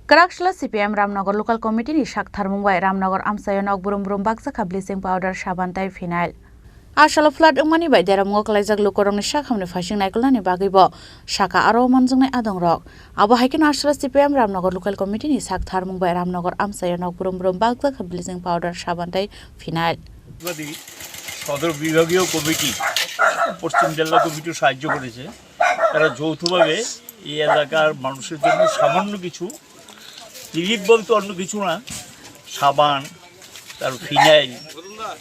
Karakshla CPM Ramnagar Local Committee ni Shakhtar Mumbai Ramnagar Amsayonog Burum Burum Baksa Bleaching Powder Shabantai Phenyl Ashala flood umani bai deramungo kalaijak lukorongni sakhamni phasing naikolani bagibo saka aro manjungnai adongrok abo haikin ashala CPM Ramnagar Local Committee ni Shakhtar Mumbai Ramnagar Amsayonog Burum Burum Baksa Bleaching Powder Shabantai Phenyl সদর বিভাগীয় committee পশ্চিম জেলা committee সাহায্য করেছে। তারা যৌথভাবে এই এলাকার মানুষের জন্য সামান্য কিছু রিলিফ বলতে অন্য কিছু না, সাবান, তার ফিনাইল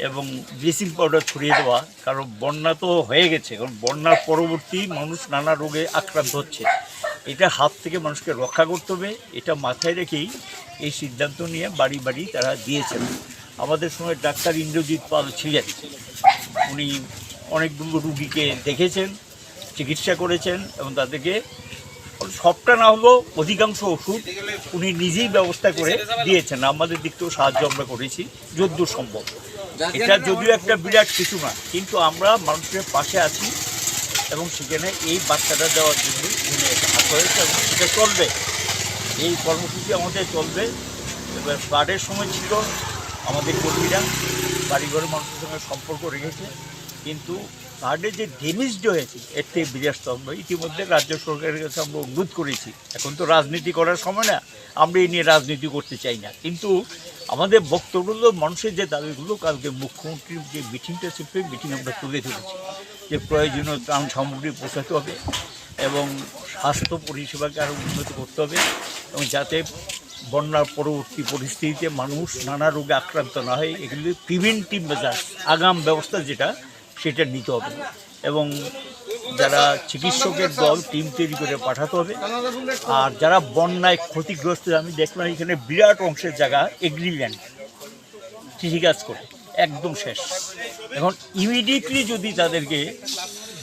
এবং ব্লিচিং পাউডার ছড়িয়ে দেওয়া। কারণ বন্যা তো হয়ে গেছে, কারণ বন্যার পরবর্তী মানুষ নানা রোগে আক্রান্ত হচ্ছে, এটা হাত থেকে মানুষকে রক্ষা করতে হবে। এটা মাথায় রেখেই এই সিদ্ধান্ত নিয়ে বাড়ি বাড়ি তারা দিয়েছেন। আমাদের সঙ্গে ডাক্তার ইন্দ্রজিৎ পাল ছিলেন, উনি অনেকগুলো রুগীকে দেখেছেন, চিকিৎসা করেছেন এবং তাদেরকে সবটা না হলেও অধিকাংশ ওষুধ উনি নিজেই ব্যবস্থা করে দিয়েছেন। আমাদের দিক থেকেও সাহায্য আমরা করেছি যতদূর সম্ভব। এটা যদিও একটা বিরাট কিছু না, কিন্তু আমরা মানুষের পাশে আছি এবং সেখানে এই বার্তাটা দেওয়ার জন্য হাত হয়েছে এবং সেটা চলবে। এই কর্মসূচি আমাদের চলবে। এবার ফ্লাডের সময় ছিল আমাদের কর্মীরা বাড়িঘরের মানুষের সঙ্গে সম্পর্ক রেখেছে, কিন্তু ফ্লাডে যে ড্যামেজড হয়েছে এর থেকে বিরাট স্তম্ভ। ইতিমধ্যে রাজ্য সরকারের কাছে আমরা অনুরোধ করেছি, এখন তো রাজনীতি করার সময় না, আমরা এই নিয়ে রাজনীতি করতে চাই না, কিন্তু আমাদের বক্তব্যগুলো মানুষের যে দাবিগুলো কালকে মুখ্যমন্ত্রীর যে মিটিংটা ছিল মিটিং আমরা তুলে ধরেছি যে প্রয়োজনীয় ত্রাণ সামগ্রী পৌঁছাতে হবে এবং স্বাস্থ্য পরিষেবাকে আরও উন্নত করতে হবে এবং যাতে বন্যার পরবর্তী পরিস্থিতিতে মানুষ নানা রোগে আক্রান্ত না হয়, এগুলি প্রিভেন্টিভ মেজার, আগাম ব্যবস্থা যেটা সেটা নিতে হবে এবং যারা চিকিৎসকের দল টিম তৈরি করে পাঠাতে হবে। আর যারা বন্যায় ক্ষতিগ্রস্ত, আমি দেখলাম এখানে বিরাট অংশের জায়গা এগ্রিল্যান্ড কৃষিকাজ করে একদম শেষ। এখন ইমিডিয়েটলি যদি তাদেরকে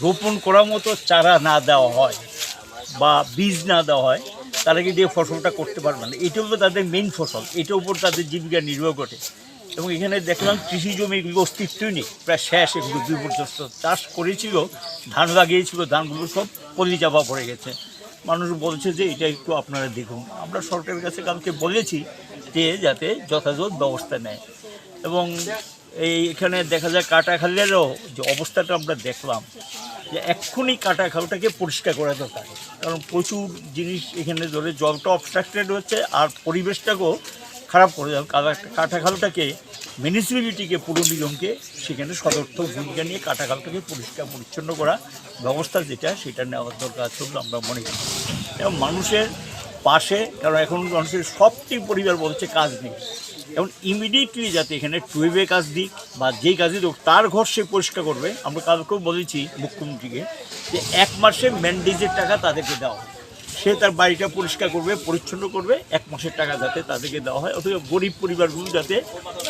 রোপণ করার মতো চারা না দেওয়া হয় বা বীজ না দেওয়া হয়, তারা কিন্তু এই ফসলটা করতে পারবে না। এটা হলো তাদের মেইন ফসল, এটার উপর তাদের জীবিকা নির্ভর করে। এবং এখানে দেখলাম কৃষি জমিগুলো অস্তিত্বই নেই, প্রায় শেষ, এগুলো বিপর্যস্ত। চাষ করেছিল, ধান লাগিয়েছিল, ধানগুলো সব পলি চাপা পড়ে গেছে। মানুষ বলছে যে এটা একটু আপনারা দেখুন। আমরা সরকারের কাছে কালকে বলেছি যে যাতে যথাযথ ব্যবস্থা নেয়। এবং এখানে দেখা যায় কাটাখালেরও যে অবস্থাটা আমরা দেখলাম যে এক্ষুনি কাটাখালটাকে পরিষ্কার করা দরকার, কারণ প্রচুর জিনিস এখানে ধরে জলটা অবস্ট্রাক্টেড হচ্ছে আর পরিবেশটাকেও খারাপ করে দেয়। কাটাখালটাকে মিউনিসিপ্যালিটিকে, পুর নিগমকে সেখানে সদর্থক ভূমিকা নিয়ে কাটাখালটাকে পরিষ্কার পরিচ্ছন্ন করা ব্যবস্থা যেটা সেটা নেওয়ার দরকার আছে বলে আমরা মনে করি। এবং মানুষের পাশে, কারণ এখন মানুষের সবটি পরিবার বলছে কাজ নেই, এবং ইমিডিয়েটলি যাতে এখানে টুয়েবে কাজ দিক বা যেই কাজই হোক তার ঘর সে পরিষ্কার করবে। আমরা কালকেও বলেছি মুখ্যমন্ত্রীকে যে 1 মাসে ম্যান্ডেজের টাকা তাদেরকে দেওয়া হয়, সে তার বাড়িটা পরিষ্কার করবে, পরিচ্ছন্ন করবে, 1 মাসের টাকা যাতে তাদেরকে দেওয়া হয়। অথবা গরিব পরিবারগুলো যাতে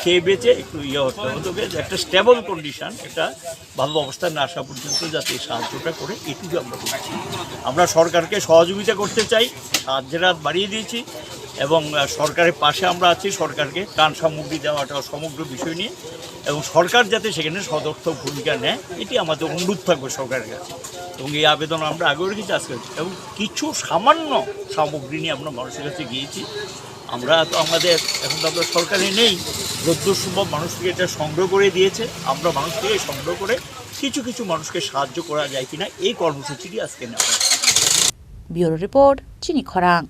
খেয়ে বেঁচে একটু হতে হবে, একটা স্টেবল কন্ডিশন, একটা ভালো অবস্থায় না আসা পর্যন্ত যাতে সাহায্যটা করে, এটুকু আমরা করছি। আমরা সরকারকে সহযোগিতা করতে চাই, সাহায্যের হাত বাড়িয়ে দিয়েছি এবং সরকারের পাশে আমরা আছি। সরকারকে ত্রাণ সামগ্রী দেওয়াটা সমগ্র বিষয় নিয়ে, এবং সরকার যাতে সেখানে সদর্থক ভূমিকা নেয়, এটি আমাদের অনুরোধ থাকবে সরকারের কাছে। এবং এই আবেদন আমরা আগেও রেখেছি, আজকে এবং কিছু সামান্য সামগ্রী নিয়ে আমরা মানুষের কাছে গিয়েছি। আমরা তো আমাদের এখন তো আমরা সরকারে নেই, যতদূর সম্ভব মানুষ থেকে এটা সংগ্রহ করে দিয়েছে। আমরা মানুষ থেকে সংগ্রহ করে কিছু কিছু মানুষকে সাহায্য করা যায় কিনা এই কর্মসূচিটি আজকে নেওয়া। ব্যুরো রিপোর্ট, চিনি খরাং।